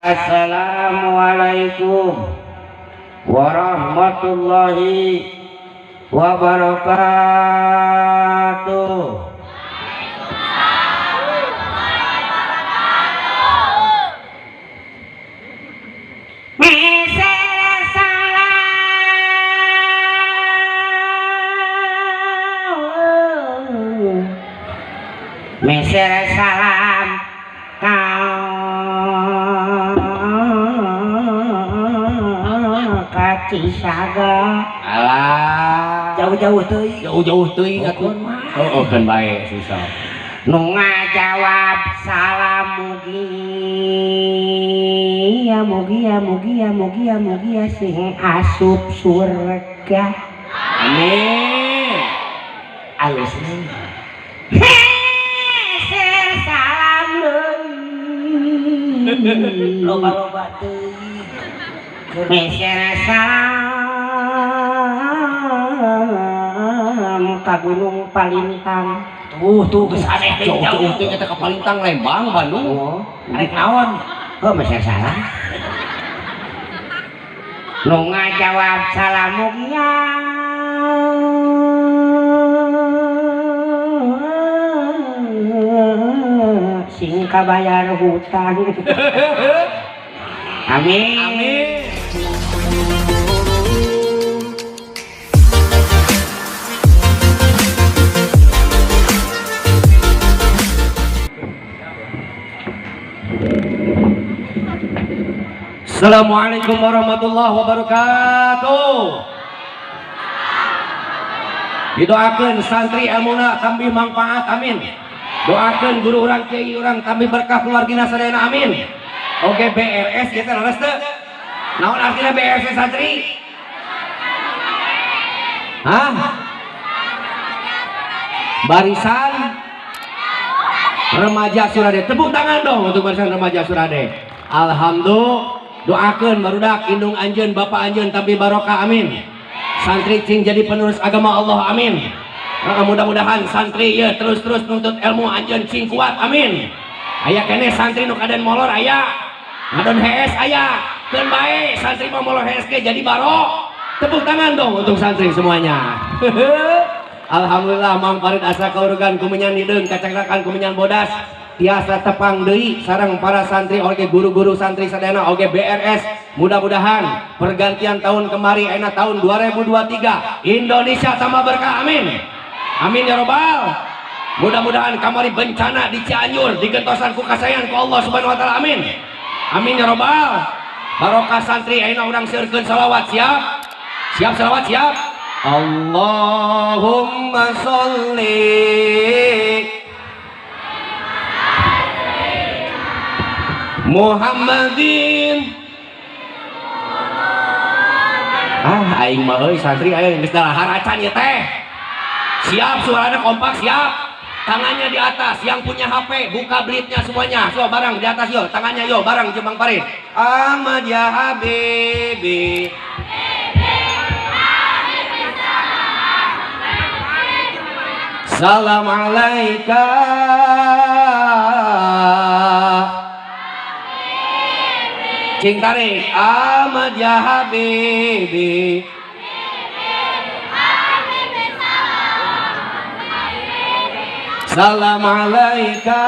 Assalamualaikum warahmatullahi wabarakatuh. Meser salam Cisaga. Alah, jauh-jauh teuing. Jauh-jauh teuing atuh. Oh, kan bae susah. Nu ngajawab salam mugia sing asup surga. Amin. Alus deui. Ser salam deui. Loba-loba teuing. Meser salam ka Gunung Palintang. Tuh geus aneh deui jauh teh eta ka Palintang Lembang Bandung. Arek naon? Oh, meser salam. Nu ngajawab salam mugia sing kabayar hutang. Amin. Amin. Assalamualaikum warahmatullahi wabarakatuh. Didoakeun santri ilmuna tambih manfaat amin. Doakeun guru urang kiai urang tambih berkah keluargina sadayana amin. Oke BRS kita leres teu? Naon artinya BRS santri? Hah? Barisan Remaja Surade. Tepuk tangan dong untuk barisan Remaja Surade. Alhamdulillah. Doakeun barudak indung anjeun bapak anjeun tambih barokah amin. Santri cing jadi penerus agama Allah amin. Mudah-mudahan santri ya terus-terus nuntut ilmu anjeun cing kuat amin. Aya keneh santri nu kaden molor aya. Ngadon HS aya. Keun bae santri mah molor HS ge jadi barok. Tepuk tangan dong untuk santri semuanya. Alhamdulillah Mang Farid asa kaurugan kumenyan hideung kacakrakan kumenyan bodas. Tiasa tepang deui sareng para santri oge guru-guru santri sadayana oge BRS. Mudah-mudahan pergantian tahun kemari ayeuna tahun 2023 Indonesia tambah berkah amin. Amin ya robbal. Mudah-mudahan kamari bencana di Cianjur digentosan ku kasayangan ku Allah Subhanahu wa taala amin. Amin ya robbal. Barokah santri ayeuna urang seureurkeun selawat siap? Siap selawat siap? Allahumma sholli Muhammadin. Aing mah euy santri aya geus dalahar acan ieu teh. Siap suaranya kompak siap. Tangannya di atas yang punya HP buka blitnya semuanya. So barang di atas yo, tangannya yo barang jeung Mang Farid. Ahmad ya habibi. Salam alaika. Cing tarik Ahmad ya habibi. Salam alaika.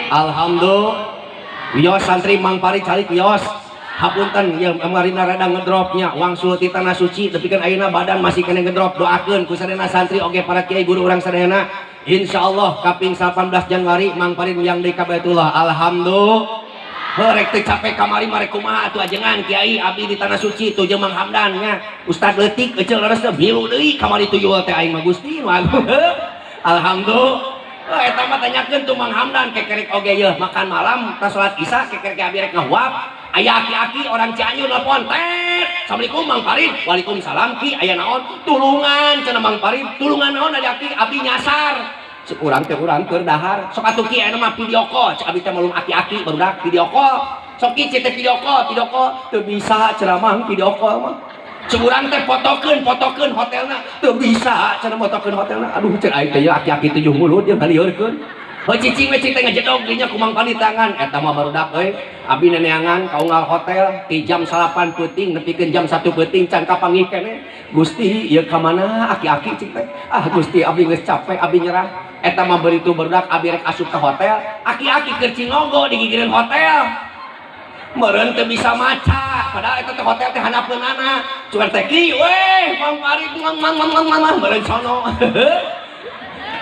Alhamdulillah. Wios santri Mang Farid calik wios. Hapunten yang amarina rada ngedropnya wangsul ti tanah suci tapi kan ayeuna badan masih kena ngedrop. Doakeun ku sadayana santri oge para kiai guru urang sadayana insyaallah kaping 18 Januari Mang Farid yang di Kabaitullah. Alhamdulillah. Rek teu capek kamari mare kumaha atuh ajengan kiai abdi di tanah suci tuh jeung Mang Hamdan nya. Ustad leutik eceul leres teh bilu deui kamari tuh jual teh aing mah Gusti. Alhamdulillah. Eta mah tanyakeun tuh Mang Hamdan kekerek oge yeuh makan malam tas salat Isya kekerek abi rek ngawap. Aya aki-aki orang Cianjur nelpon, tet, assalamualaikum Mang Farid, waalaikumsalam ki, aya naon, tulungan, cenah Mang Farid, tulungan naon ada aki, abdi nyasar, sekurang teh urang keur dahar, sok atuh ki, aya mah video call, cek abdi teh malum aki-aki, barudak video call, sok ki cek video call, teu bisa ceramah video call mah, sekurang teh fotokeun hotelna, teu bisa, cenah fotokeun hotelna, aduh cek aing teh aki-aki 7 mulut, dia ngalieureun. cicing teh ngejedog dinya kumang panitangan eta mah barudak euy abi neneangan kaunggal hotel ti jam 8 peuting nepikeun jam 1 peuting can kapanggih keneh Gusti ieu ka mana aki-aki cik teh Gusti abi geus capek abi nyerah eta mah beritu barudak abi rek asup ka hotel aki-aki keur cingogo di gigireun hotel meureun teu bisa maca padahal eta teh hotel teh handapleunana cuman teh ki weh Mang Parit mang meureun sono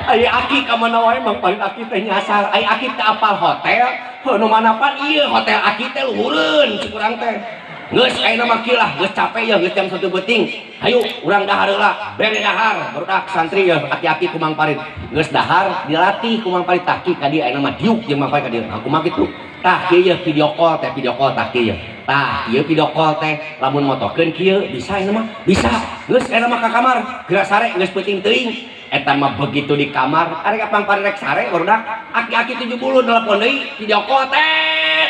Ai aki ka mana wae Mang Parit aki teh nyasar ai aki teh apal hotel nu manapan ieu hotel aki teh luhureun cik urang teh geus ayeuna mah kieu lah geus capek ya geus jam 1 peuting hayu urang dahar heula bere dahar barudak santri ya aki-aki ku Mang Parit geus dahar dilatih ku Mang Parit tah ki ka dieu ayeuna mah diuk jeung Mang Parit ka dieu aku mah kitu tah kieu video call tah kieu tah ieu video call teh lamun motokeun kieu bisa ayeuna mah bisa geus ayeuna mah ka kamar geura sare geus peuting teuing eta mah begitu di kamar arek Mang Parit rek sare barudak aki-aki 70 nelpon deui video call teh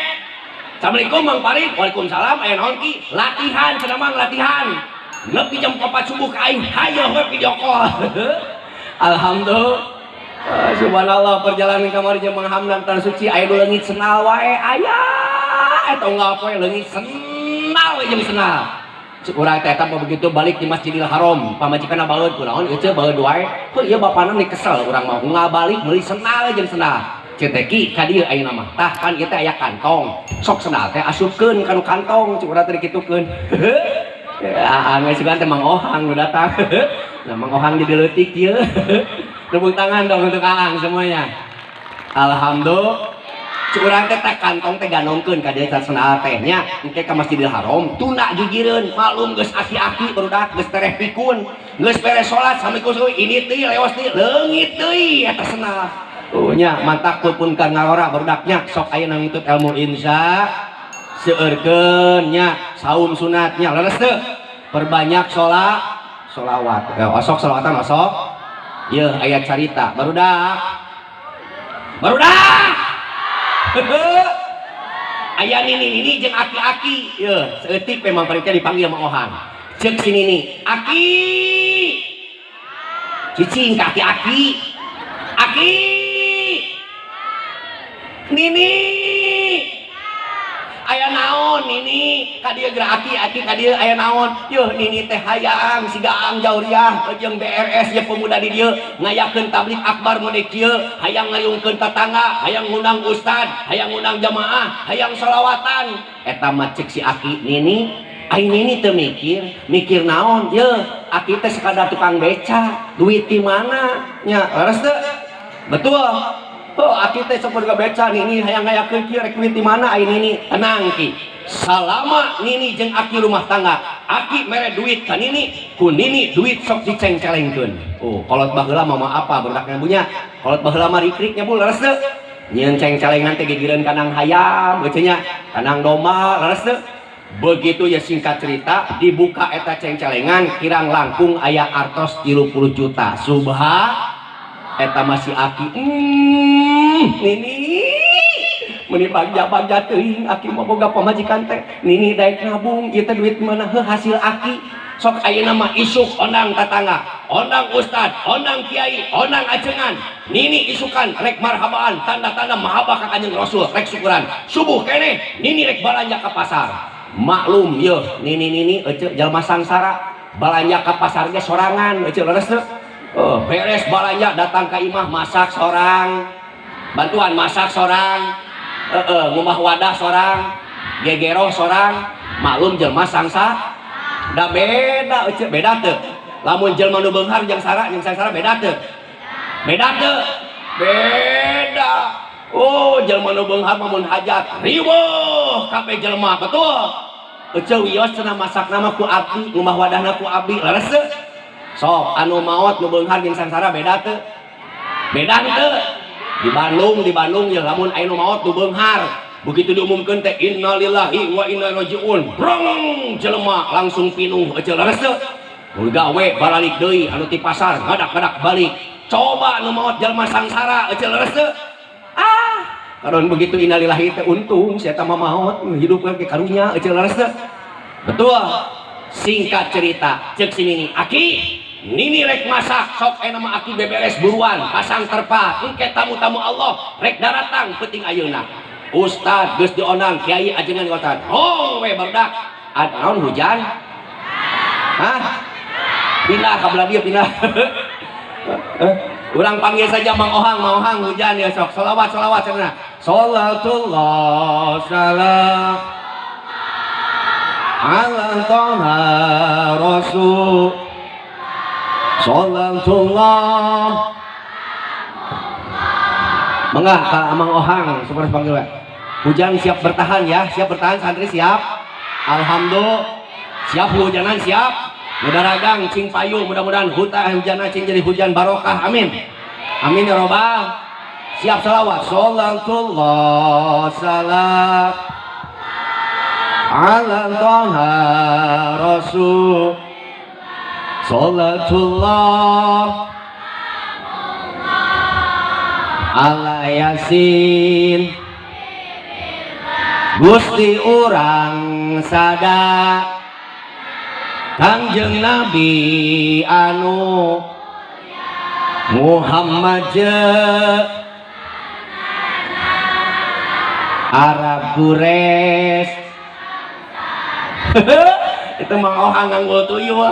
Assalamualaikum Mang Parit Waalaikumsalam aya naon ki latihan cenah mang latihan nepi jam 4 subuh ka aing hayo we video call alhamdulillah subhanallah perjalanan kamari jeung Mang Hamdan tan suci aya nu leungit senal wae aya eta unggal poe leungit senal we jeung senal urang teh eta begitu balik di Masjidil Haram pamajikanna baeud kunaon eueuh baeud wae heuh ieu bapana nih kesel urang mah unggal balik meuli senal jeung senal ceteki ka dieu ayeuna mah tah kan ieu teh aya kantong sok senal teh asupkeun kana kantong cuk urang teh dikitukeun geus sugan teh Mang Ohang nu datang nah Mang Ohang jadi leutik ieu tepuk tangan dong untuk Aang semuanya alhamdulillah cuk urang teh kantong teh ganongkeun ka dieu senal teh nya engke ka Masjidil Haram tuna gigireun malum geus aki-aki barudak geus tereh pikun geus beres salat assalamualaikum ini teh leos teh leungit deui eta senal nya mantak pun kan ngalora bardaknya sok ayeuna ngitut ilmu insya seueurkeun nya saum sunatnya leres teu perbanyak sholawat osok sholawatan osok ieu aya carita barudak aya nini jeung aki-aki ieu seutik memang Parit dipanggil Mang Ohang ceuk si nini aki cicing ka aki Nini aya naon Nini ka dieu geura aki ka dieu aya naon yeuh Nini teh hayang siga Aang Jauriah jeung BRS ye pemuda di dieu ngayakeun tablik akbar mode kieu hayang ngayungkeun tetangga hayang ngundang ustad hayang ngundang jamaah hayang sholawatan eta mah ceuk si aki Nini ai Nini teu mikir naon yeuh aki teh sekadar tukang beca duit di mana nya leres teu betul aki teh sok boga beca Nini hayang ngayakeun kieu rek duit di mana ai Nini tenang ki salama Nini jeung aki rumah tangga aki mere duit ka Nini ku Nini duit sok diceng-celengkeun kolot baheula mah apa berdakna bunya kolot baheula mah rikrik-nya bu leres teu nyieun ceng-celengan teh gigireun kanang hayam beuceun nya kanang domba leres teu begitu ya singkat cerita dibuka eta ceng-celengan kirang langkung aya artos 30 juta eta masih aki Nini meuni bagja teuing aki mah boga pamajikan teh Nini daek nabung ieu teh duit mana heuh hasil aki sok ayeuna mah isuk ondang tetangga ondang ustad ondang kiai ondang ajengan Nini isukan rek marhabaan tanda-tanda mahabbah ka Kanjeng Rasul rek syukuran subuh keneh Nini rek balanja ka pasar maklum yeuh Nini eueuh jalma sangsara balanja ka pasar ge sorangan eueuh leres teu beres balanja datang ke imah masak sorang bantuan masak sorang ngumah wadah sorang gegero sorang maklum jelma sangsa da beda teu lamun jelma nu beunghar jeung sangsara beda teu jelma nu beunghar mah mun hajat riweuh kabeh jelma betul eueuh wios cenah masakna mah ku abdi ngumah wadahna ku abdi leres teu sok anu maot nu beunghar jeung sangsara beda teu di Bandung ya lamun aya nu maot nu beunghar begitu diumumkeun teh innalillahi wa inna ilaihi rajiun brong jelema langsung pinuh eueuh leres teu mun gawe balik deui anu ti pasar ngadak-ngadak balik coba nu maot jelema sangsara eueuh leres teu karon begitu innalillahi teh untung sia eta mah maot hidup ke karunya eueuh leres teu betul singkat cerita ceuk si Nini aki nini rek masak sok nama aki beberes buruan pasang terpa engke tamu-tamu Allah rek daratang penting ayeuna Ustad geus dionang kiai ajengan ngotan oh we barudak naon hujan hah pindah ka belah dia pindah urang panggil saja Mang Ohang hujan ya sok selawat cenah salatullah salam ala toha rasul salatullah mangga ka Mang Ohang super panggil we hujan siap bertahan ya siap bertahan santri siap alhamdulillah siap hujanan siap mudaragang cing payung mudah-mudahan hujanan cing jadi hujan barokah amin amin ya robbal siap salawat salatullah salam ala toha rasul salatullah ala yasin Gusti urang sada Kangjeng Nabi anu Muhammad je Arab Quraisy itu Mang Ohang nganggo tuyul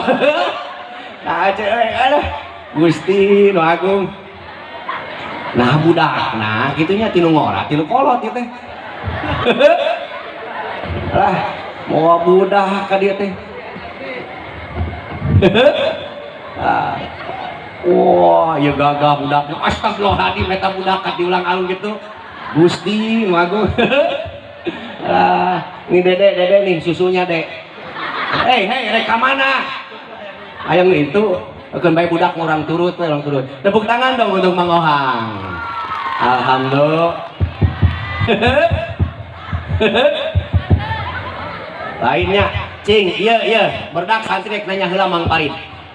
nah aduh Gusti nu agung nah budak nah gitunya tinu ngora tinu kolot ieu teh lah mau budak ka dieu teh wah ya gagah budak astagfirullahaladzim eta budak ka diulang alun gitu Gusti nu agung ini dede nih susunya dek hei rek mana ayang itu akan baik budak orang turut tepuk tangan dong untuk Mang Ohang alhamdulillah lainnya cing iya berdak santri rek nanya heula Mang Parit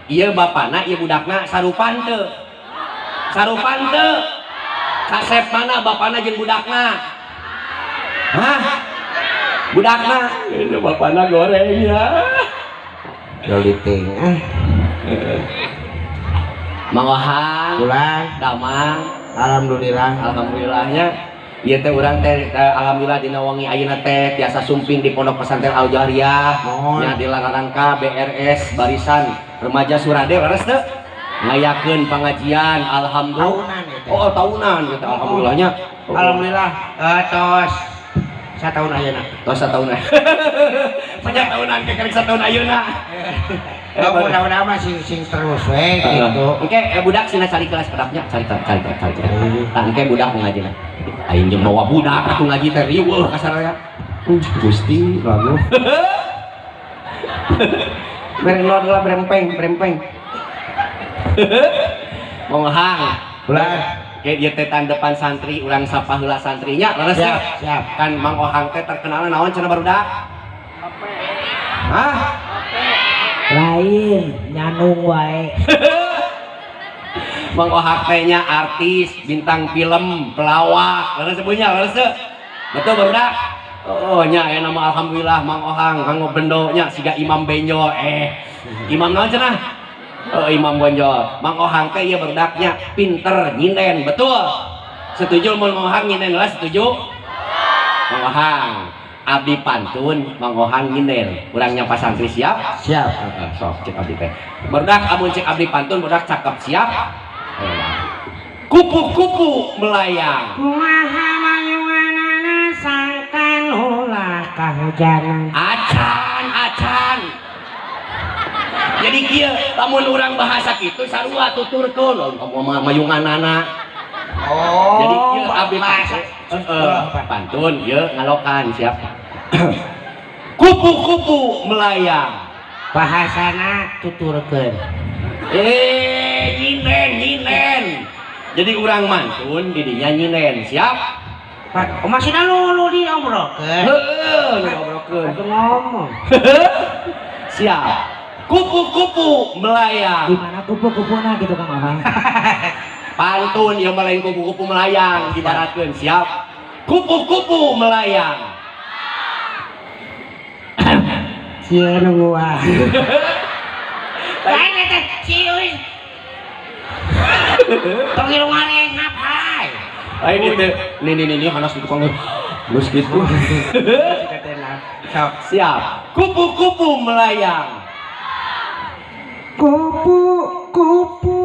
iya bapana iya budakna sarupan teu kasep mana bapana jeung budakna hah budakna itu bapakna goreng ya joliting Mang Ohang pulang damang alhamdulillahnya ieu teh urang teh alhamdulillah dina wangi ayeuna teh tiasa sumping di Pondok Pesantren Al Jahriyah nya di Lanarangka BRS Barisan Remaja Surade leres teu ngayakeun pangajian alhamdulillah tahunan gitu alhamdulillahnya alhamdulillah tos satahun ayeuna tos satahun sejak tahunan ke kerek satahun ayeuna mudah-mudahan mah sing terus we gitu engke budak sina cari kelas pedapnya cari tah engke budak ngajina aing jeung bawa budak atuh ngaji teh riweuh ka saraya Gusti lagu berenod lah brempeng Mang Ohang ulah kayak dia teh depan santri urang sapa heula santrinya leres siap kan Mang Ohang teh terkenal naon cenah barudak hah lain nyanung wae Mang Ohang teh nya artis bintang film pelawak leres sebunya leres betul barudak oh nya nama alhamdulillah Mang Ohang kanggo bendo nya siga Imam Benjo imam naon cenah Imam Bonjol Mang Ohang teh ieu berdaknya pinter nyinden betul setuju mun Mang Ohang nyinden lah setuju Mang Ohang abdi pantun Mang Ohang nyinden urang nyapa santri siap sok cek abdi teh berdak amun cek abdi pantun berdak cakep siap kupu-kupu melayang kumaha mayunganana sangkan ulah kahujanan acan jadi kieu lamun urang bahasa kitu sarua tuturkeun mayunganana jadi kieu abdi pantun ieu ngalokan siap kupu-kupu melayang bahasana tuturkeun nyinen jadi urang mantun didinya nyinen siap masih lu diobrolkeun ngobrolkeun ngomong siap kupu-kupu melayang di mana kupu-kupuna gitu Kang Ohang pantun yang melain kupu-kupu melayang ibaratkeun siap kupu-kupu melayang sieun gua Lain eta cius. Tong irung areng ngapai? Ayo nih hanas itu kan gus gitu. Siap. Kupu-kupu melayang. Kupu-kupu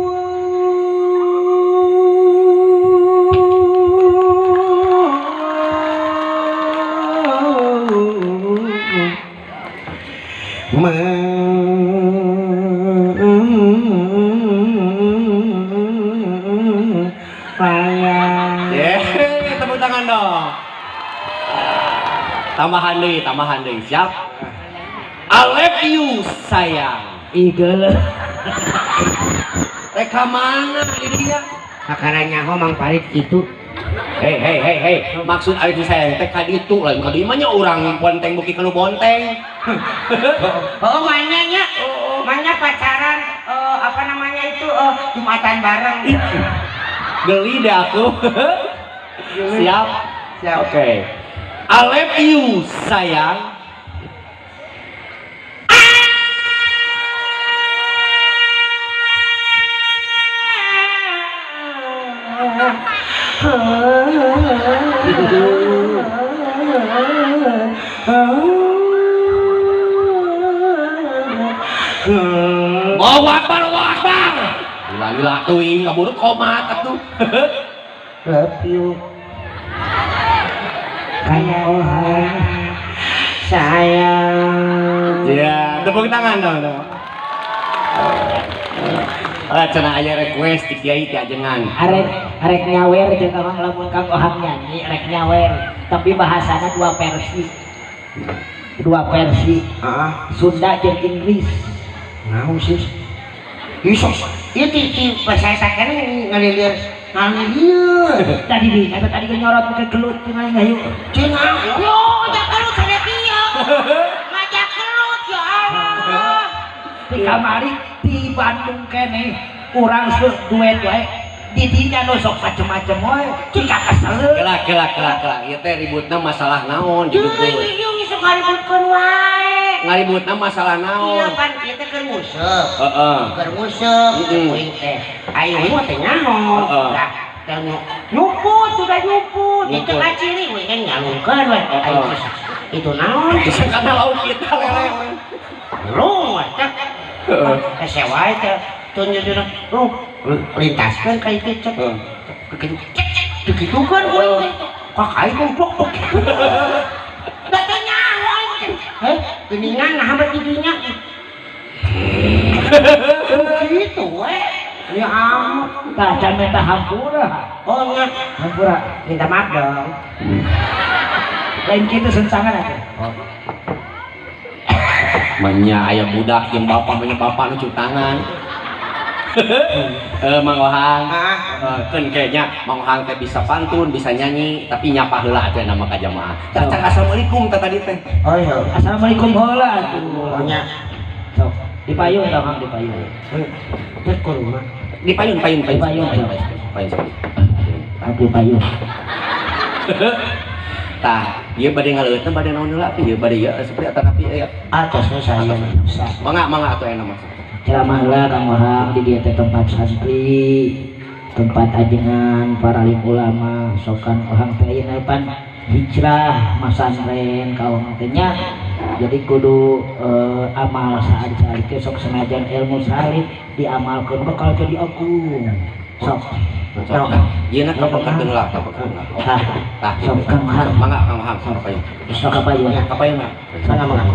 tepuk tangan dong. Tambahan deui, siap. I love you sayang. Igel. Reka mana di dia? Sakaranya Mang Farid itu. Hei, maksud ari sayang teh ka ditu lain ka dieu mah nya urang bonteng buki kanu bonteng. Oh, mainnya mainnya pacaran apa namanya itu Jumatan bareng. Geli deh aku. Siap? Siap. Oke. I love you sayang. Allahu Akbar, Allahu Akbar. Lila tuing kabur komat atuh. Love you. Kayak sayang. Ya, tepuk tangan dong. Cenah aya request ti kiai ti ajengan. Arek nyawer jeung Kang lamun Kang Ohang nyanyi arek nyawer, tapi bahasana dua versi. Sunda jeung Inggris. Naon sih? Isos. Ieu ti bahasa eta keneh ngalilir. Tadi tadi nyorot ke gelut cenah hayu. Cenah. Yo, jak gelut kana dia. Ngajak gelut ya Allah. Di kamari di Bandung kene urang duet wae di dinya nu sok macem-macem wae cika kesel. Kelak. Ieu teh ributna masalah naon di duit. Ieu sok ngaributkeun wae. Ngaributna masalah naon? Iya pan ieu teh keur museuh. Heeh. Keur museuh. Kuing teh. Ayo mah teh nyaho. Lah, teh nyuput sudah nyuput. Itu kaciri we kan nyalungkeun we. Ayo itu naon? Bisa kana lauk kita lele. Lu teh. Sewa teh tunjukkeun lu lintaskeun ka itu cek. Begitu kan we. Kakai kumpuk. Datanya geningan nah hambat didinya. Gitu we. Ya ampun, Kacan minta hampura. oh nya Hampura. minta maaf dong. Lain kitu sensangan atuh. Manya aya budak jeung bapak manya bapak nu cutangan. Mang Ohang. Keun kayaknya Mang Ohang teh bisa pantun, bisa nyanyi, tapi nyapa heula atuh nama ka jamaah. Cak assalamualaikum teh tadi teh. Oh iya. Assalamualaikum heula atuh. Oh nya. Sok, dipayung tah Kang dipayung. Terus ke rumah. Dipayun. Dipayun. Aku payung. Tah, ieu bade ngaleuteun bade naon heula teh ieu bade ieu seperti eta tapi aya. Atas saya. Mangga atuh aya nama. Ceramah heula Kang Ohang di dieu teh tempat santri, tempat ajengan para alim ulama, sokan Ohang teh ayeuna pan hijrah masantren kaum teh nya. Jadi kudu amal saari-saari teh sok senajan ilmu salib diamalkeun bakal jadi agung. Sok. Ieu na kapangkeun lah, kapangkeun lah. Tah, Sok Kang Ohang. mangga Kang Ohang kapayun. Sok kapayun. Kapayun mah. Mangga.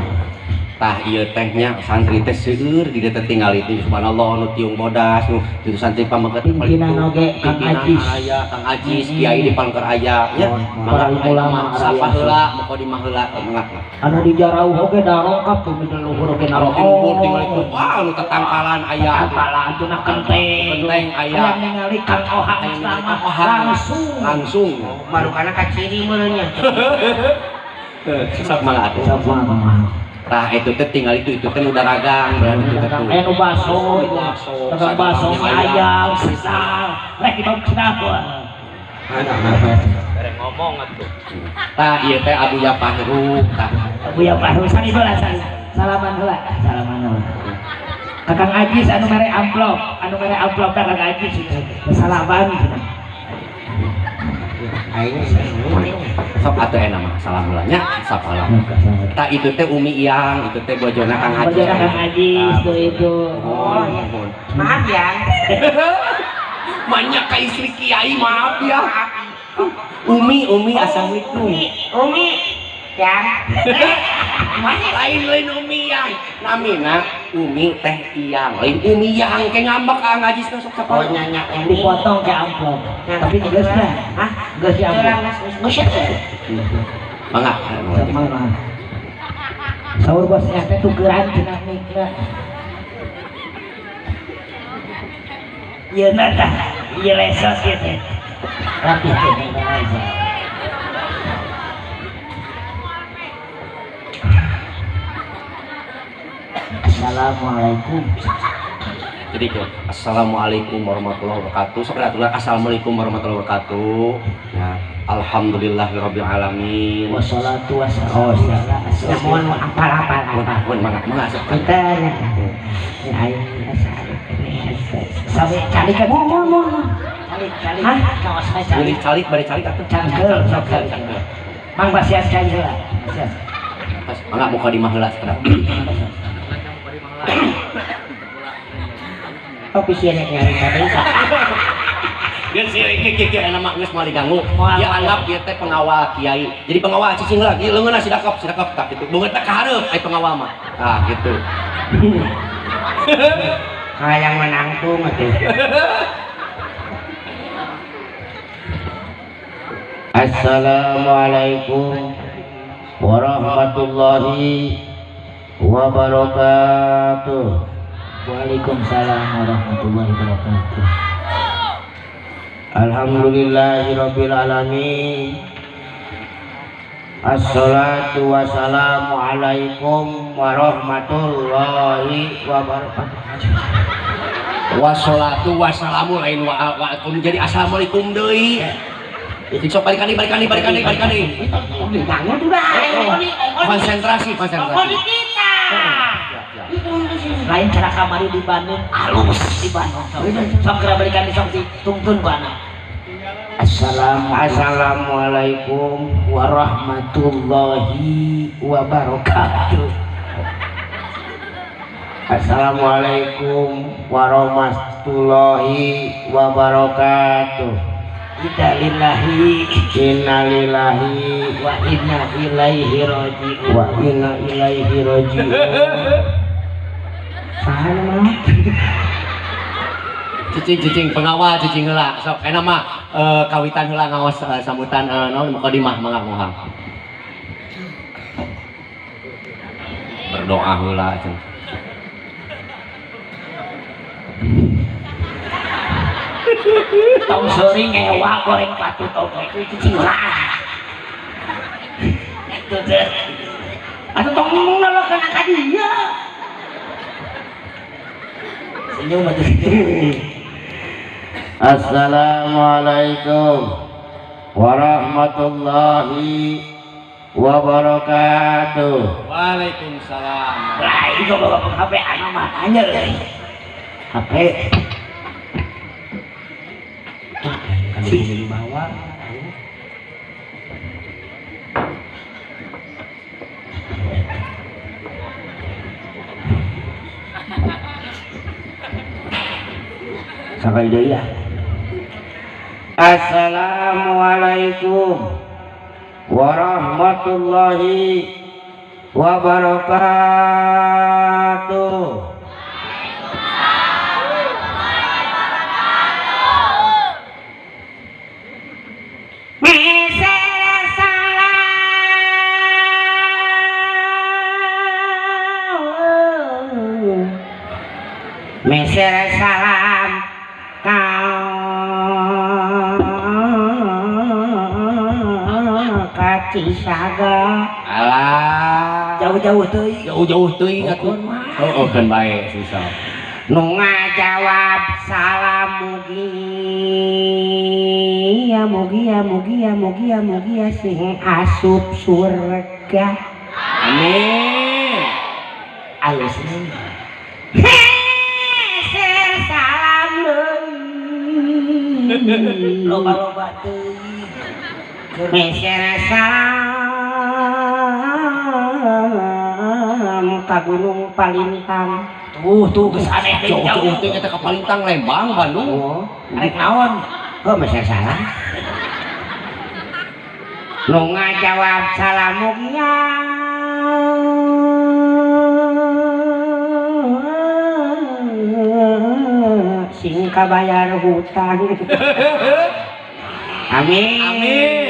Tah ieu teh nya santri teh seueur di dieu teh tinggal itu subhanallah nu tiung bodas nu itu santri pamangkat Pimpinan oge Kang Ajis. aya Kang Ajis kiai di Palengker aya nya Para ulama sapa heula muka di mah heula mangga Anu di Jarau oge darongkap tuh di luhur oge timbur tinggal itu wah nu tetangkalan aya Apalah cenah kenteng. Kenteng aya. Yang ningali Kang Ohang sama langsung Marukana kaciri meureun nya. sok mangga atuh Sok Kang Ohang. tah itu teh tinggal itu teh nu daragang berarti itu teh Aya nu baso, dagang baso ayam, sesal, rek dibawa kenapa? Bareng ngomong atuh tah ieu teh Abuya Fahru tah Buya Fahru sani heula sani. Salaman heula. Kakang Ajis anu mere amplop Kakang Ajis salaman Aing sok atuh enak mah salam heulanya salam. Ta itu teh Umi Iyang, itu teh bojona Kang Haji. bojona Kang Ajis tuh itu. Oh iya. Maaf ya. Banyak ka istri kiai, maaf ya. Umi assalamualaikum. Umi yang Lain Umi Yang. Namina Umi teh Iyang, lain Umi Yang ke ngambek Kang Haji sok oh sapoe. nyanyi Umi. Dipotong ke amplop. Tapi geusna. Hah? Geus di amplop. Geus. Mangga. Sama lah. Saur bosnya teh tukeran cenah mikna. Ieu nada, ieu lesot ieu teh. Rapi teh. Assalamualaikum. Jadi ke assalamualaikum warahmatullahi wabarakatuh. Sok aturan assalamualaikum warahmatullahi wabarakatuh. Ya, alhamdulillahirabbil alamin. Wassalatu wassalamu Ya mohon apal-apal. Mun mangga sok. Kita aing sampai cari ke mohon. cari Hah? kaos saya cari Bari calik atuh. cangkel sok cari mang basian cari heula basian Pas mangga muka di mah heula sekedap. Kopi sirek nyari tadi. Geus si nama geus moal diganggu. Dia anggap dia teh pengawal kiai. Jadi pengawal cicing heula, ieu leungeunna si dakep tak kitu. Beungeut teh ka hareup ai pengawal mah. Ah gitu. Yang menang tuh mati. Assalamualaikum warahmatullahi wabarakatuh. Waalaikumsalam warahmatullahi wabarakatuh. Alhamdulillahirabbil alamin. Assalatu wassalamu alaikum warahmatullahi wabarakatuh. Wassalatu wassalamu lain wa'alaikum jadi assalamualaikum deui. Sok balik kali. Bangun sudah. Konsentrasi. Kita. Lain cara kamari di Bandung halus di Bandung sok kira balikan di sok tungtun bana. Assalamualaikum warahmatullahi wabarakatuh. Assalamualaikum warahmatullahi wabarakatuh. Innalillahi Wa inna ilaihi raji'un. wa inna ilaihi raji'un. Saha nama? Cicing pengawal cicing heula. Sok enak mah kawitan heula ngaos sambutan naon mukadimah mangga mohang. Berdoa heula cenah. Tong seuring ngewa goreng batu tong itu cicing lah. Itu teh. Atuh tong ngeuleukeun ka dieu. Senyum atuh senyum. Assalamualaikum warahmatullahi wabarakatuh. Waalaikumsalam. Lah itu bawa HP anu mah anjir. HP kan di bawah. Sampai deui ya. Assalamualaikum warahmatullahi wabarakatuh. Meser salam Cisaga. Alah. Jauh-jauh teuing. Jauh-jauh teuing atuh. Oh, kan bae susah. Nu ngajawab salam mugia sing asup surga. Amin. Ayo sini. loba-loba teuing Mesera salam ka Gunung Palintang. tuh geus aneh deui Jauh-jauh teh kita ke Palintang Lembang Bandung. arek naon Oh, mesera salam. Nu ngajawab salamugnya sing kabayar hutang. Amin.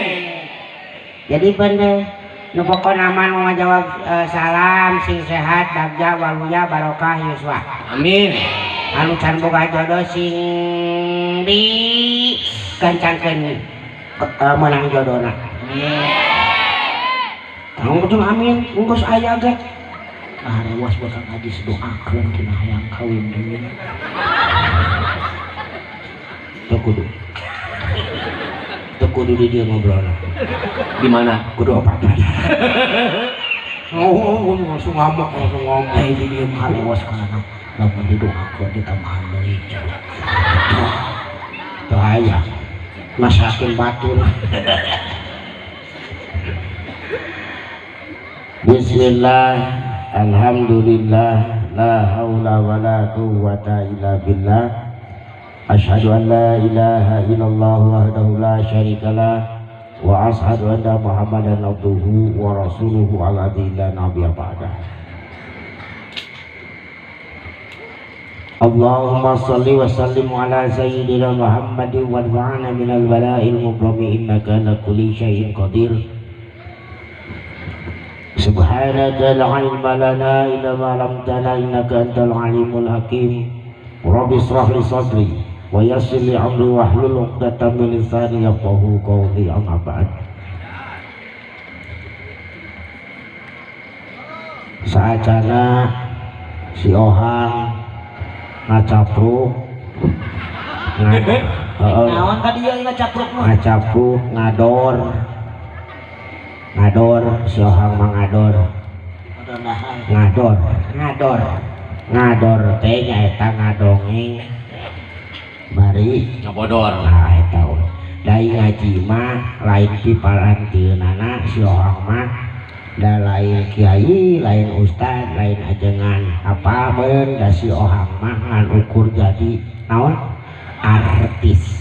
Jadi bener nu pokona mah nu ngajawab salam sing sehat bagja waluya barokah yuswa. Amin. Anu can boga jodoh sing di gancangkeun menang jodohna. Amin. Betul amin. Ungkus aya ge. nah rewas bakal hadis doakeun tina hayang kawin deui Tuh kudu di dia ngobrol. Di mana? Kudu apa? Langsung ngomong. di dieu mah rewas kana lamun didoakeun ditambahan deui Tuh aya. Masakin batur. Bismillah, alhamdulillah, la haula wa la quwwata illa billah. Asyhadu an la ilaha illallah wahdahu la syarikalah wa asyhadu anna Muhammadan abduhu wa rasuluhu alladzi la nabiyya ba'dah. Allahumma salli wa sallim ala sayyidina Muhammadin wa anfa'na minal bala'il mubrami innaka ala kulli syai'in qadir. Subhanaka la ilma lana illa ma 'allamtana innaka antal alimul hakim. Rabbi ishrah li sadri wa yassir li amri wahlul 'uqdatam min lisani yafqahu qawli. Amma ba'd. Saacana si Ohang ngacapruk naon ka dieu ngacapruk mah ngacapruk ngador si Ohang mah ngador teh nyaeta ngadongeng bari Ngabodor. nah eta dai ngaji mah lain piparantieunaana si Ohang mah da lain kiai lain ustad lain ajengan apa beun da si Ohang mah ngan ukur jadi naon artis.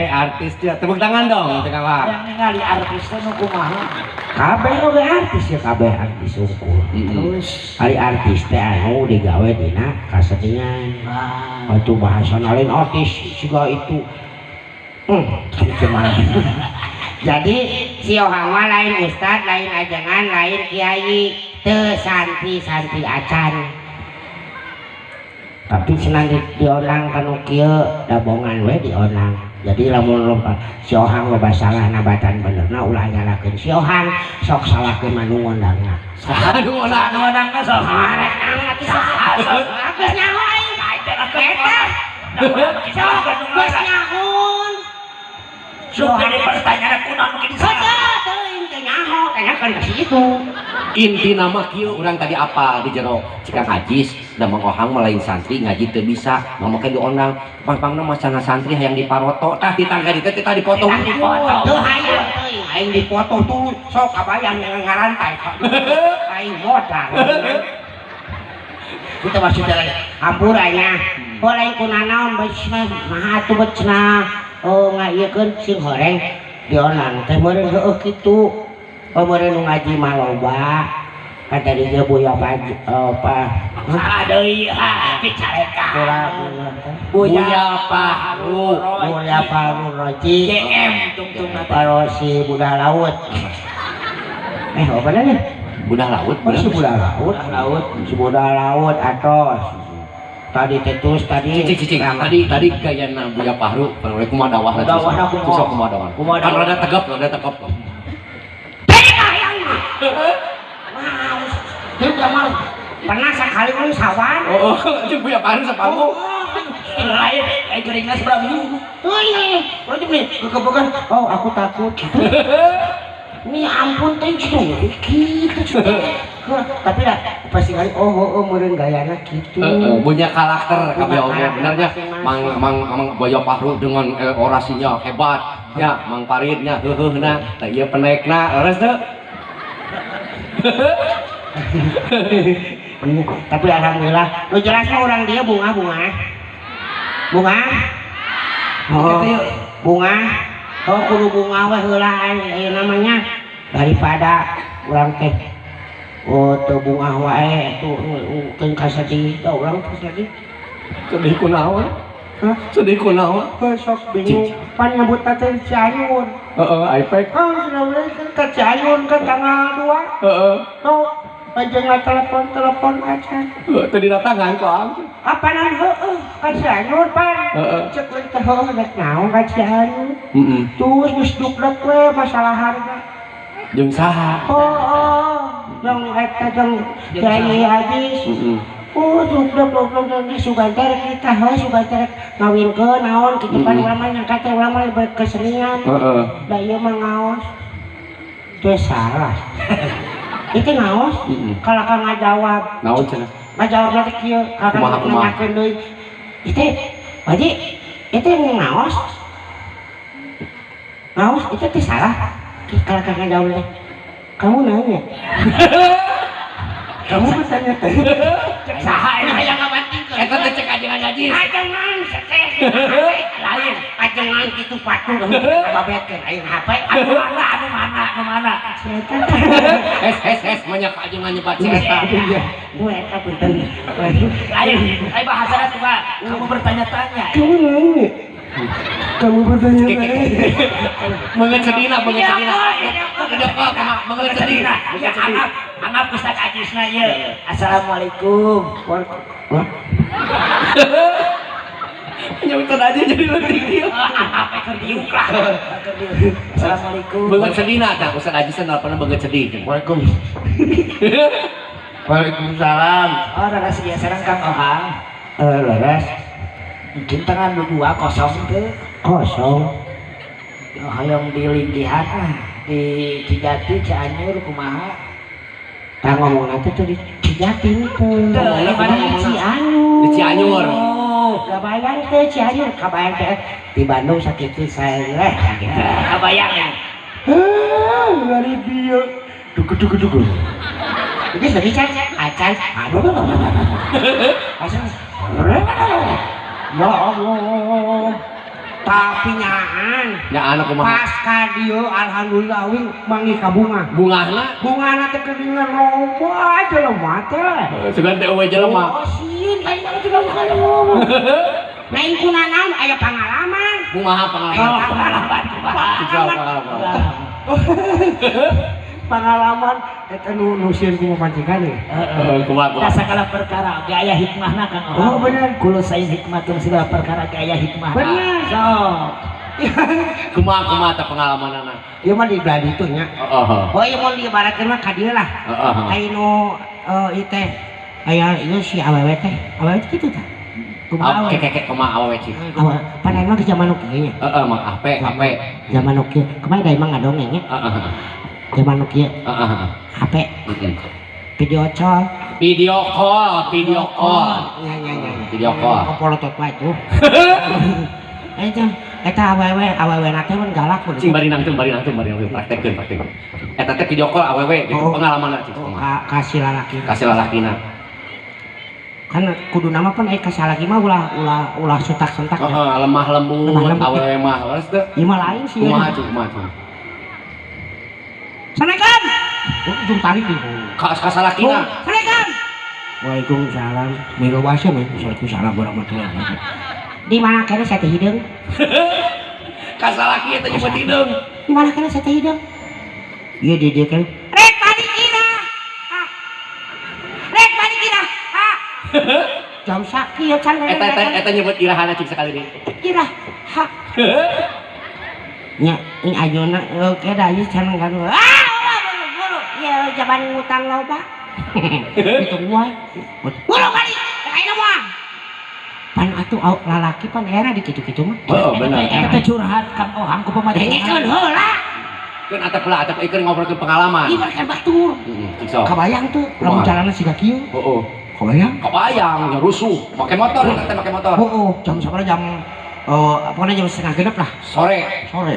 Artis dia. Tepuk tangan dong, teu kawan. yang ningali artis teh nu kumaha Kabeh oge artis ya, kabeh artis unggul. terus Ari artis teh anu digawe dina kasenian. Atuh bahasana lain artis juga itu. Gimana? Jadi si Ohang mah lain ustad, lain ajengan, lain kiai, teu santri-santri acan. Tapi senang dionang kanu kieu dabongan we dionang. Jadi lamun lompat si Ohang loba salah nabatan benerna ulah nyalakeun si Ohang sok salahkeun manu ngondangna. Aduh, ngondangna sok Arek atuh saha sok geus nyaho aing eta. Sok geus nyahun. sok jadi pertanyaan kunaon mungkin Sada teuing teh nyaho kayaknya kan ka situ. Inti nama kieu urang tadi apa di jero Cikang Ajis da Mang Ohang mah lain santri ngaji teu bisa mamakeun diondang pang-pangna macana santri hayang diparoto tah di tangga di teh tah dipoto Teu hayang teuing aing dipoto tuh sok kabayang ngarantai aing modal. Kita maksudnya lagi hamburanya boleh kunanaon baisna maha atuh becna ngaieukeun sing horeng dionang teh meureun heueuh kitu. Meureun nu ngaji mah loba kan tadi dia buya apa salah deui picareka buya Paru Roji JM tungtung si budak laut apa namanya budak laut si budak laut atos tadi tetus tadi cicing tadi gayana Buya Pahru panoe kumaha dawah sok kumaha dawah rada tegap pernah sekali lu sawan itu Buya Pahru sapangu lain geringna seberapa minggu wajib nih kebukan aku takut Ini ampun teh gitu. Tapi lah pasti kali meureun gayana gitu. Punya karakter kabeh oge benernya. Mang Boyo Fahru dengan orasinya hebat. Ya, Mang Faridnya heuheuhna, tah ieu penaikna leres teu. Tapi alhamdulillah lu jelasnya orang dia bunga kudu bunga weh heula namanya daripada orang teh teu bunga wae tuh keun kasadih urang teh sedih Sedih kunaon? sok bingung pan nyebut teh Cianjur iPad. sudah mulai ke Cianjur ke tanggal 2 Pajang telepon aja. Tadi datangan kok. Apaan ke Cianjur pan? Cek lagi teh nek naon ke Cianjur. Terus geus dukrek we masalah harga. Jeung saha? Yang eta jeung Kiai Hadis. Dukrek sugantar kita sugantar ngawinkeun naon kitu kan ulama nyangka teh ulama berkesenian. Da ieu mah ngaos. Teu salah. Itu ngaos, kalau kan ngajawab Naon cenah? Ngajawab nanti kieu, kalau kan nanyakeun deui Itu, Haji, itu ngaos itu teh salah kalau kan ngajawab nanti kamu nanya kamu bertanya teh saha yang ngabantingkeun Eta teh cek ajengan Haji. ajengan seteh lain ajengan kitu patuh babetkeun ayeuna HP anu mana Hes banyak ajengan nyebat si eta. Gue eta punten Lain bahasana tuh Pak. Kamu bertanya-tanya. kamu bertanya Beungeut sedina. Beungeut sedina. Anggap Ustaz Ajisna ieu. Assalamualaikum. Nyautan aja jadi leutik ieu. Apa keur diuk lah. Assalamualaikum. Beungeut sedina tah Ustaz Ajisna nelpon beungeut sedih. Waalaikumsalam. Oh, raras ieu sareng Kang Ohang. Laras Mungkin tangan 2 kosong teh. kosong Hoyong di Linggihan di Cijati Cianjur kumaha? tak ngomong nanti tuh di Cijatin tuh Di mana? Di Cianjur. Kabayang teh Cianjur kabayang teh di Bandung sakit saya Kabayang ya. dari dia dugu ini sedih acan ya Allah tapi nyaan kumaha? pas ka dieu alhamdulillah wing mangi ka bungana teh kelingan loba aja lemah teh Sugan teh eueuh jelema. sin aing mah juga kana ngomong lain kunanaon aya pengalaman Kumaha pengalaman? pengalaman eta nu sieun ku majikan ya Kumaha? Segala perkara ge aya hikmahna Kang Ohang. bener Kulo sain hikmatun segala perkara ge aya hikmahna. bener Kumaha teh pengalamanana? ieu mah di Belanda itu nya oh ieu mau diibaratkeun mah ka dieu lah aya nu ieu teh aya ieu si awewe teh kitu tah kumaha Kek kumaha awewe cik? pan emang ke zaman nu kieu nya Mang HP. zaman nu kieu kemarin da emang ngadongeng nya zaman nu kieu HP video call Video call. Video call polotot wae tuh eta awewe na teh mun galak mun Cing bari nangtung praktekkeun. Eta teh video call awewe gitu pengalamanna cing. kasih Lalakina. Kan kudu nama pun kasih lagi mah ulah sutak-sentak Lemah lembut awewe mah leres teh. Ieu mah lain sih Kumaha? Assalamualaikum. Ujung tarik di. Kasalakina. Assalamualaikum. Waalaikumsalam. Milo wasa mah. Waalaikumsalam warahmatullahi wabarakatuh. Di mana kene saya teh hideung? Kasalaki eta nyebut hideung. Di mana kene saya teh hideung? Iya di dia kan. Rek balik ina. Rek balik ina. Jam sakit ya can. Eta nyebut irahana cik sekali deui. Irah. Ha. Nya ini ayeuna oke da ieu can kan. Buru. Ya jaban ngutang loba. Itu wae. Buru balik. Ayeuna moal. Pan atuh lalaki pan era di kitu-kitu mah. Bener. Eta curhat Kang Ohang ku pamajikan. Dikeun heula. kan atap lah atap ikan ngobrol ke pengalaman ibaratkan batur so. kabayang tuh lamun jalanan siga kieu kebayang ya rusuh pakai motor kita pakai motor jam sabaraha jam pokoknya jam setengah genep lah sore pakai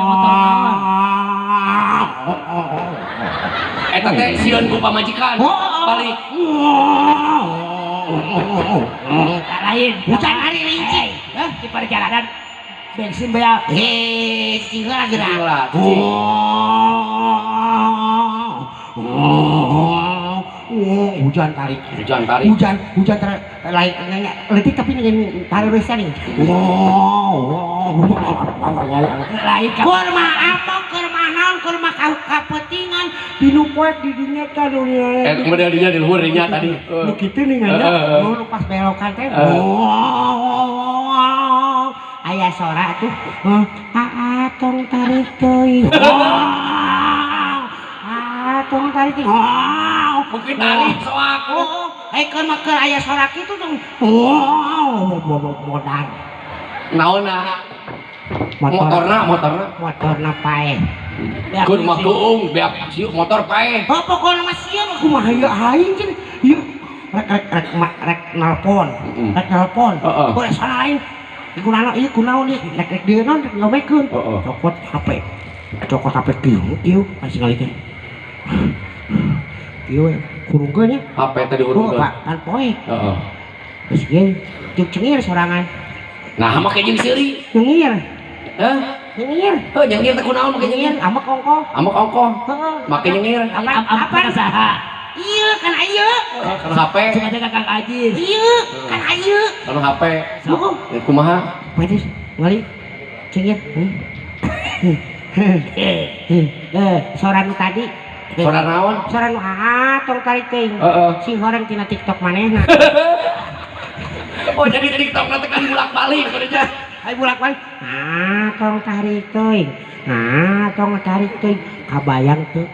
motor naon eta teh sieun ku pamajikan balik lain hujan hari rinci di perjalanan bensin bayar tinggal gerak hujan tarik hujan lain letik tapi dengan tarik besar nih lain kurma apa kurma naon kurma kapetingan dinupuat di dunia kadunya kemudian dia di luar nya tadi begitu nih nganya lu pas belokan teh aya sora tuh tong tarik teuing tong tarik teuing mungkin tarik soak keur mah keur aya sora kitu tong modal naonna motorna pae kun mah keung beak sieu motor pae pokona mah sieu kumaha ieu aing cenah ieu rek nelpon boleh sana lain kunaon ieu rek dieu non ngomekeun cokot HP kieu masih ngali teh kieu kurungkeun nya HP teh diurungkeun kan poe geus kieu cuk cengir sorangan nah make jeung seuri nyengir nyengir teh kunaon make nyengir amak ongkoh make nyengir apa saha iya kan ayeuna kan HP cuma teh Kang Ajis iya kan ayeuna kan HP kumaha Padis ngali cengir sora nu tadi sora naon sora nu tong tarik teuing si horeng tina TikTok manehna jadi TikTok nanti kan bolak-balik kodenya ai bolak-balik tong tarik teuing tong tarik teuing kabayang teu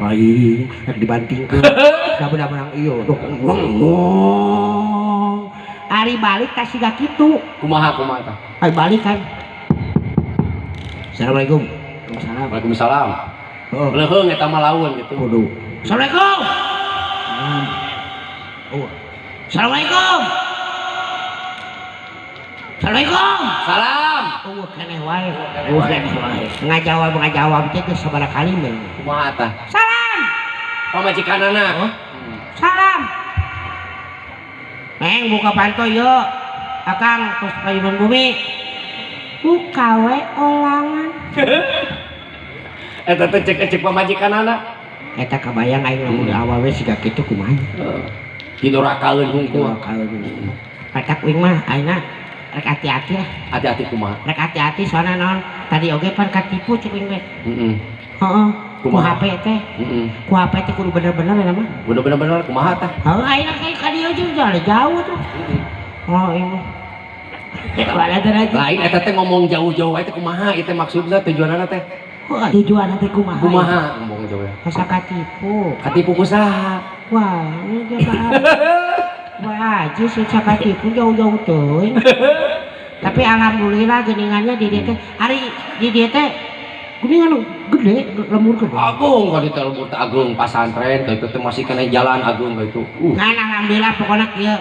ai rek dibantingkeun da beunang ieu ari balik teh siga kitu kumaha tah ai balik kan Assalamualaikum Waalaikumsalam leuheung eta mah laun gitu kudu Assalamualaikum Assalamualaikum salam keneh wae ngajawab teh geus sabaraha kali mah kumaha tah salam pamajikanana salam buka panto yuk akang terus payunan bumi buka we olangan eta teh cek pamajikanana eta kabayang aing lamun awewe siga kitu kumaha tidur akaeun hungkul patak uing mah ayeuna rek hati-hati lah hati-hati kumaha rek hati-hati soalna naon tadi oge pan katipu cek uing we ku HP teh ku HP teh kudu bener-bener ya mah bener-bener kumaha tah ayeuna kayak ka dieu jauh tuh ini lain eta teh ngomong jauh-jauh eta kumaha ieu teh maksudna tujuanna teh tujuanna teh kumaha ngomong jauh ya masa katipu ku saha wah ini jamaah wah aja sih katipu jauh-jauh teuing tapi alhamdulillah geuningannya di dieu teh hari di dieu teh geuningan gede lembur gede agung kalau di lembur teh agung pasantren itu teh masih kena jalan agung gitu kan alhamdulillah pokoknya kieu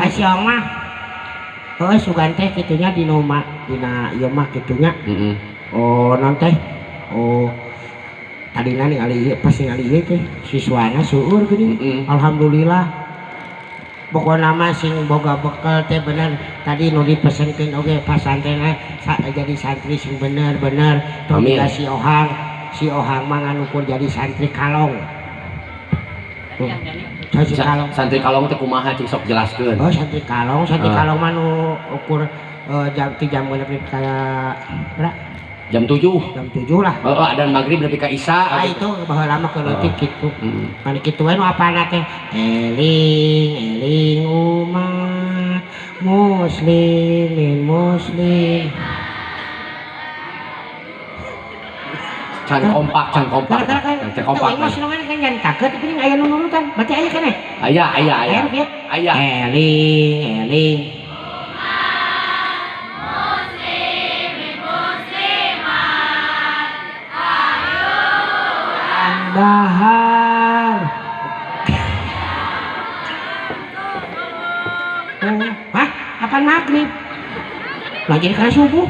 asiong mah sugan teh kitunya di noma dina ieu mah kitunya non teh tadina ningali ieu pas ningali ieu teh siswana seueur geuning alhamdulillah pokokna mah sing boga bekal teh bener tadi nu dipesenkeun oge pasantrenna jadi santri sing bener-bener tong si ohang mah nganukur jadi santri kalong santri kalong teh kumaha cing sok jelaskeun santri kalong mah nu ukur jam bener kayak jam 7 lah adzan maghrib nepi ka isya itu baheula lama ke leutik kitu mani kitu we nu apana teh eling umat muslim can kompak masih nongan kan jangan kaget tapi aya nu nurutan berarti aya keneh aya eling dahar. Hah? Kapan maghrib? Lah jadi kana subuh.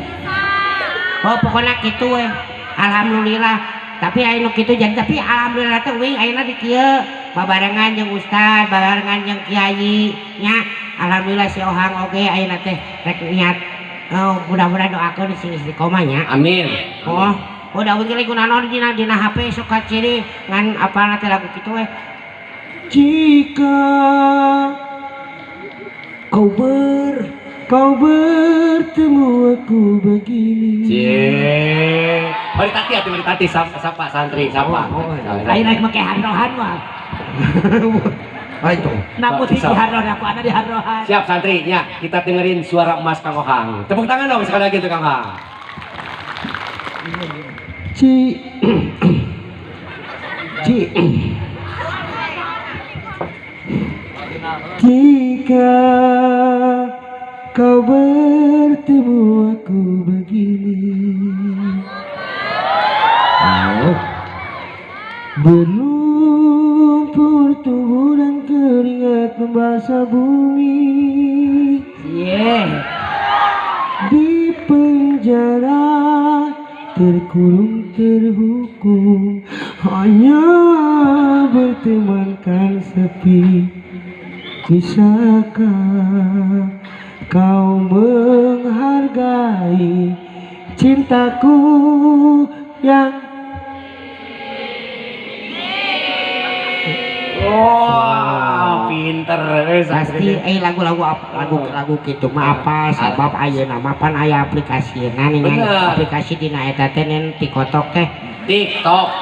Oh pokoknya gitu we. Alhamdulillah. Tapi anu kitu jadi tapi alhamdulillah teh wing ayeuna di kieu babarengan jeung ustad, babarengan jeung kiai nya. Alhamdulillah si Ohang oge ayeuna teh rek niat mudah-mudahan doakeun sing istiqomah nya. Amin. Oh, udah wing lagi kunaon dina HP sok kaciri ngan apalna teh lagu kitu we. Jika kau bertemu aku begini. Cie. Mari tati sapa santri sapa. Lain naik make handrohan mah. Oh itu. Namun di handrohan aku ada di handrohan. Siap santri nya, kita dengerin suara emas Kang Ohang. Tepuk tangan dong sekali lagi untuk Kang Ohang. Jika kau bertemu aku begini, berlumpur tubuh dan keringat membasah bumi. Di penjara terkurung terhukum, hanya bertemankan sepi. Bisakah kau menghargai cintaku yang Pinter pasti lagu gitu mah apa sabab ayeuna mah pan aya aplikasina nih aplikasi dina eta teh nen TikTok teh TikTok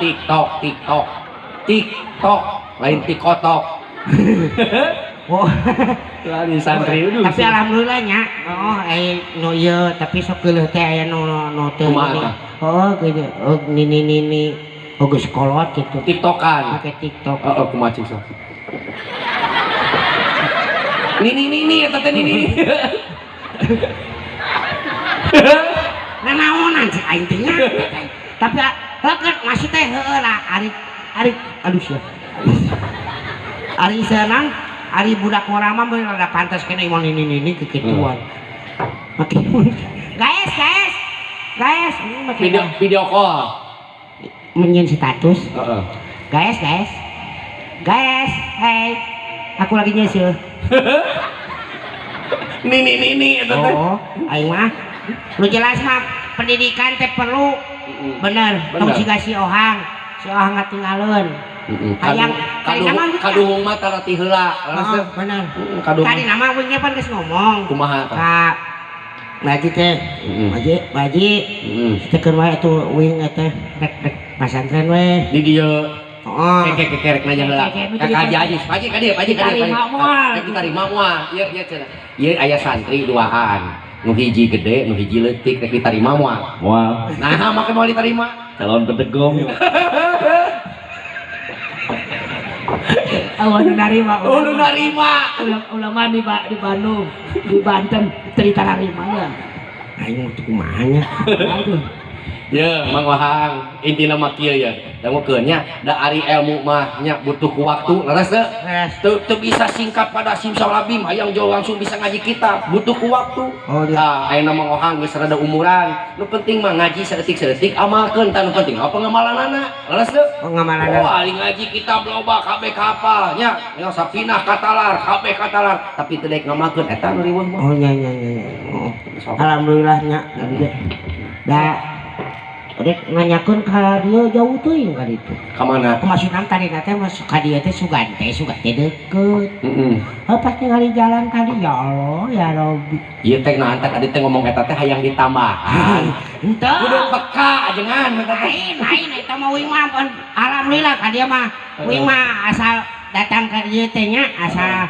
lain TikTok. oh Lali santri dulu. tapi alhamdulillahnya no ieu tapi sok geuleuh teh aya no teu gitu nini geus kolot gitu TikTokan pakai TikTok kumaha cing sok Nini eta teh nini. Nah naonan sih aing teh nya. Tapi leukeut masih teh heueuh lah ari aduh sia. Ari senang, ari budak murah mah bener rada pantes kene mau nini kekituan. Makin guys, video call. Menyen status. Heeh. Guys, hey. Aku lagi nyusul. Nini eta teh. Oh, aing mah lu jelas mah pendidikan teh perlu. Bener. Tong siga si Ohang ngatingaleun. Hayang kaduhung mah tarati heula. Bener. Kaduhung. Tadi nama wing pan geus ngomong. Kumaha tah? Kak Baji teh. Baji. Tekeun wae atuh wing teh rek pasantren we. Di dieu. Oh, kerek nanya heula. Kakak Haji, Paji ka dieu, Paji. Rek ditarima moal. Ieu cenah. Ieu aya santri duaan. Nu hiji gede, nu hiji leutik rek ditarima moal. Wow, Nah, make moal ditarima. calon pedegong. nu narima. Nu narima. Ulama di Bandung, di Banten cerita narima ya. Aing teh kumaha nya. Aduh. Ya, Mang Wahang, intina mah kieu ya. Dangukeun nya, da ari ilmu mah nya butuh ku waktu, leres teu? Teu bisa singkat pada simsalabim, hayang jauh langsung bisa ngaji kitab, butuh ku waktu. Oh, iya. Nah, ayeuna Mang Wahang geus rada umuran. Nu penting mah ngaji saeutik-saeutik amalkeun, tah nu penting apa ngamalanana, leres teu? Pengamalana. Oh, ali ngaji kitab loba kabeh kapal nya, nya sapinah katalar, kabeh katalar, tapi teu daek ngamalkeun eta nu riweuh mah. Oh nya. Oh. Alhamdulillah nya. Da rek nanyakeun ka dieu jauh teuing ka ditu. Ka mana? Maksudna tadi teh masuk ka dieu teh sugan teh deukeut. Heeh. Pas ningali jalan tadi ya Allah ya Rabbi. Ieu teh nahan tadi teh ngomong eta teh hayang ditambahan. Henteu. Kudu peka ajengan eta teh. Lain eta mah wing mah alhamdulillah ka dieu mah wing mah asal datang ka dieu teh nya asal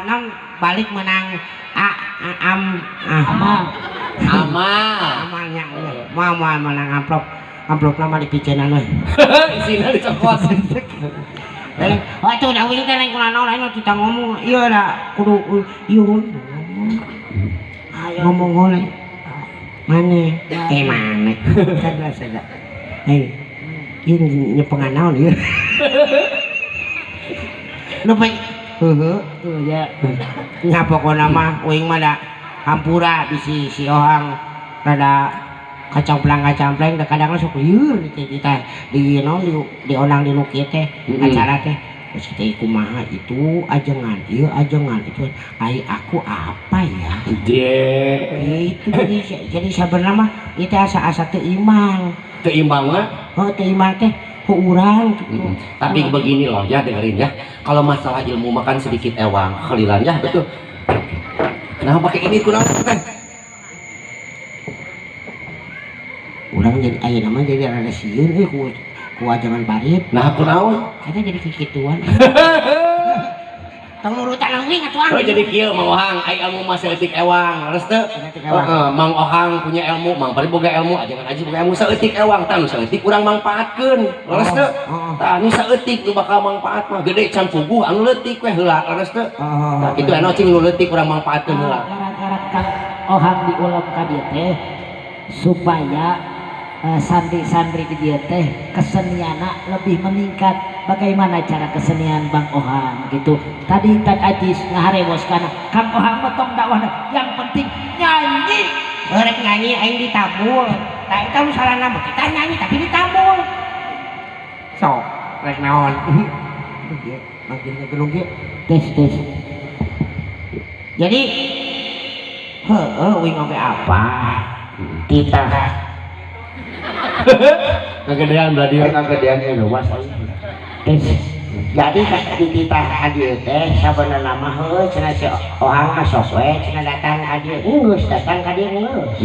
naon balik menang amalnya mau menang amplop nama di picenan we isina dicokot tuh dah wing teh lain kunaon lain kita ngomong ieu da kudu ieu ngomong oleh mane mane sada ini penganaon ieu. Nu pe heuheuh ya nya pokona mah uing mah da hampura bisi si Ohang rada kacampleng da kadang sok lieur kita di naon di onang di nu kieu teh acara teh terus teh kumaha itu ajengan ieu ajengan itu ai aku apa ya itu jadi sabenerna mah ieu teh asa-asa teu imbang mah teu imbang teh ku urang gitu. Tapi begini loh ya, dengerin ya, kalau masalah ilmu makan sedikit ewang khalilan ya, betul. Kenapa pakai ini kurang teh? Urang jadi aya nama jadi rada sieun ku ajangan barit. Nah kunaon? Kita jadi kikituan. Tong nurutan leuwih atuh. Oh jadi kieu Mang Ohang, ai ilmu mah saeutik ewang, leres teu? Mang Ohang punya ilmu, Mang Barit boga ilmu, ajangan aji boga ilmu saeutik ewang, tah nu saeutik urang mangpaatkeun, leres teu? Tah nu saeutik nu bakal mangpaat mah gede can puguh anu leutik we heula, leres teu? Tah kitu anu cing nu leutik urang mangpaatkeun heula. Gara-gara Kang Ohang diulam ka dieu teh supaya santri-santri di dieu teh kesenianna lebih meningkat. Bagaimana cara kesenian Bang Ohang gitu. Tadi Tad Ajis ngaharewoskeun Kang Ohang potong dakwah yang penting nyanyi. Rek nyanyi aing ditabul. Tah eta misalna mah kita nyanyi tapi ditabul. Sok rek naon? Makin ngegelung ge. Tes. Jadi uing oge apa? Kita Kegedean berarti kegedean luas. jadi di kita adieu teh sabenerna mah heuh cenah si Ohang mah sok we cenah datang adieu geus datang ka dieu geus.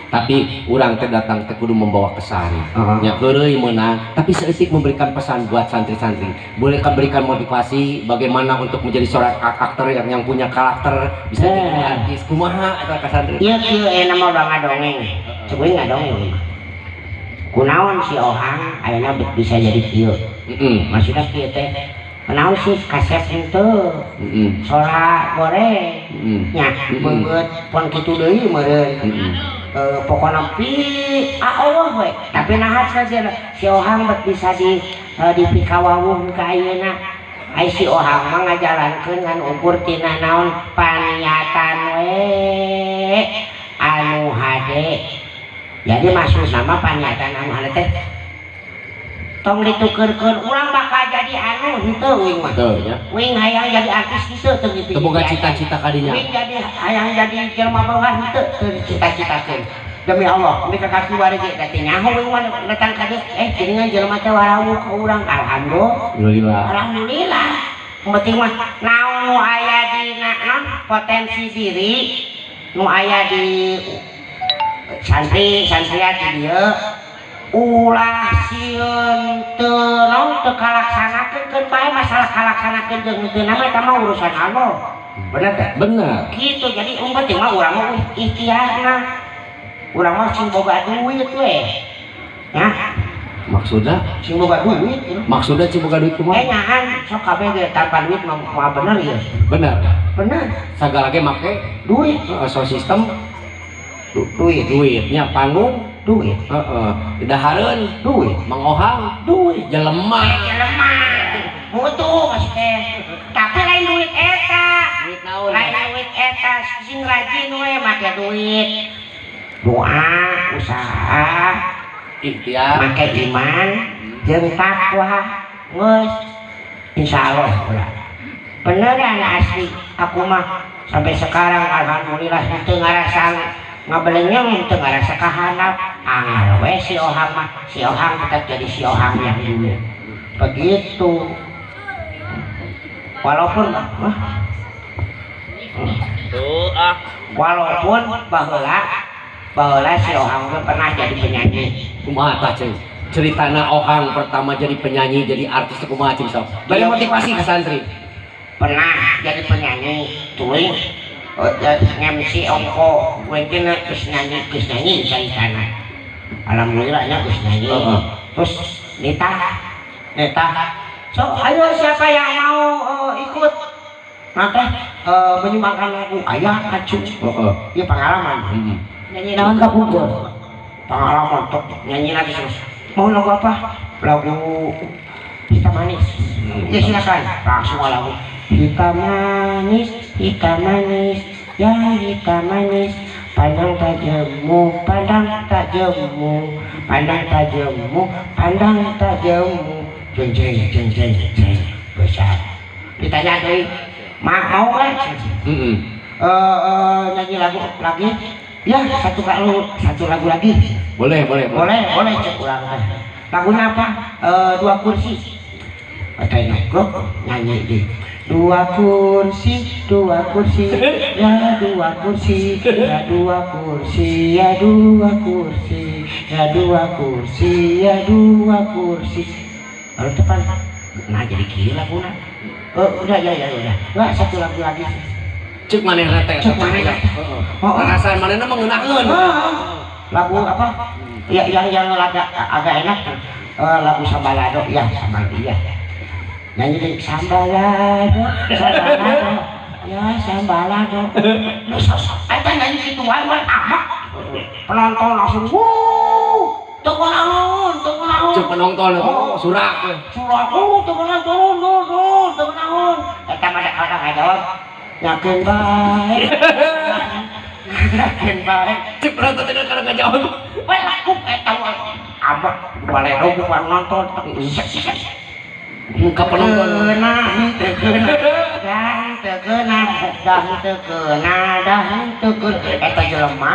Tapi urang teh datang teh kudu membawa kesan. Nya heureuy meunang, tapi seeutik memberikan pesan buat santri-santri. Boleh berikan motivasi bagaimana untuk menjadi seorang aktor yang punya karakter, bisa jadi artis. Kumaha eta ka santri? Ieu nama udah ngadongeng. Coba ngadongeng. Kunaon si Ohang ayeuna bisa jadi kieu. Maksudna kieu teh kunaon sih kasep henteu. Sora goreng. Nya beungeut pon kitu deui meureun. Pokona pi Allah we. Tapi naha saja si Ohang bisa dipikawawuh ka ayeuna. Ai si Ohang mah ngajalankeun ngan ukur tina naon paniatan we anu hade. Jadi maksud nama paniatan anu hade teh tong ditukeurkeun urang bakal jadi anu henteu uing mah. Betul ya. Uing hayang jadi artis henteu teu gitu. Boga cita-cita kadinya. Uing jadi hayang jadi jelema bawahan henteu teu cita-citakeun. Demi Allah, mi ka kaki bari ge da teh nyaho uing mah datang ka dieu geuningan jelema teh warawuh ka urang. Alhamdulillah. Penting mah naon nu aya dina potensi diri nu aya di santri-santriat dieu ulah sieun teu naon teu kalaksanakeun bae masalah kalaksanakeun jeung teu nama eta mah urusan Allah. Bener teh? Bener. Kitu jadi penting mah urang mah ikhtiarna. Urang mah sing boga duit we. Ya. Maksudnya? Sing boga duit. Maksudnya sing boga duit kumaha? Nyahan sok kabeh ge tanpa duit mah bener ieu. Bener. Bener. Sagala ge make Duit. So sistem duitnya panggung Duit. Dahareun Duit. Mang Ohang Duit. jelema. Mutu maksudnya. Tapi lain duit eta. Duit naon? Lain duit eta sing rajin we make duit. Doa, usaha, Ikhtiar. make iman, jeung takwa. Geus insyaallah ulah. Beneran asli aku mah sampai sekarang alhamdulillah teu ngarasa ngabelengnya teu ngarasa kahandap. Angel we si Ohang mah. Si Ohang tetap jadi si Ohang yang dulu. Begitu. Walaupun walaupun baheula si Ohang pernah jadi penyanyi. Kumaha tah cing? Ceritana Ohang pertama jadi penyanyi, jadi artis kumaha cing sok? Bari motivasi ke santri. Pernah jadi penyanyi, tuing MC ongko, mungkin geus nyanyi caritana. Alhamdulillahnya geus nyanyi. Terus nita. So, ayo siapa yang mau ikut? Nanti menyumbangkan lagu ayah acu. Iya pengalaman. Nyanyi naon ka pungkur. Pengalaman tok nyanyi lagi terus. Mau lagu apa? Lagu Hitam Manis. Ya silakan. Langsung lagu hitam manis, ya hitam manis. Pandang tajammu, pandang tajammu, pandang tajammu, pandang tajammu. Jeng jeng jeng jeng jeng besar. Ditanya deh, mau kan? Nyanyi lagu lagi? Ya satu lagu lagi. Boleh. Cek ulang. Lagunya apa? Dua kursi. Katanya kok nyanyi deh. Dua kursi, ya dua kursi, ya dua kursi, ya dua kursi, ya dua kursi, ya dua kursi. Lalu depan, nah jadi gila guna. Udah. Nggak satu lagu lagi. Cek mana yang teh? Cek mana ya? Perasaan mana mengenakan? Lagu apa? Ya yang agak enak. Lagu Sambalado, ya Sambalado, ya. Nyanyi deh Sambalado, ya Sambalado. Eta nyanyi gitu wae amat. Penonton langsung tunggu naon. Cek penonton surak. Tunggu naon. Eta mah ada jawab. Yakin baik. Cek penonton tidak kada jawab. Wah laku eta abah balero bukan nonton. Muka penonton dah tekena eta jelema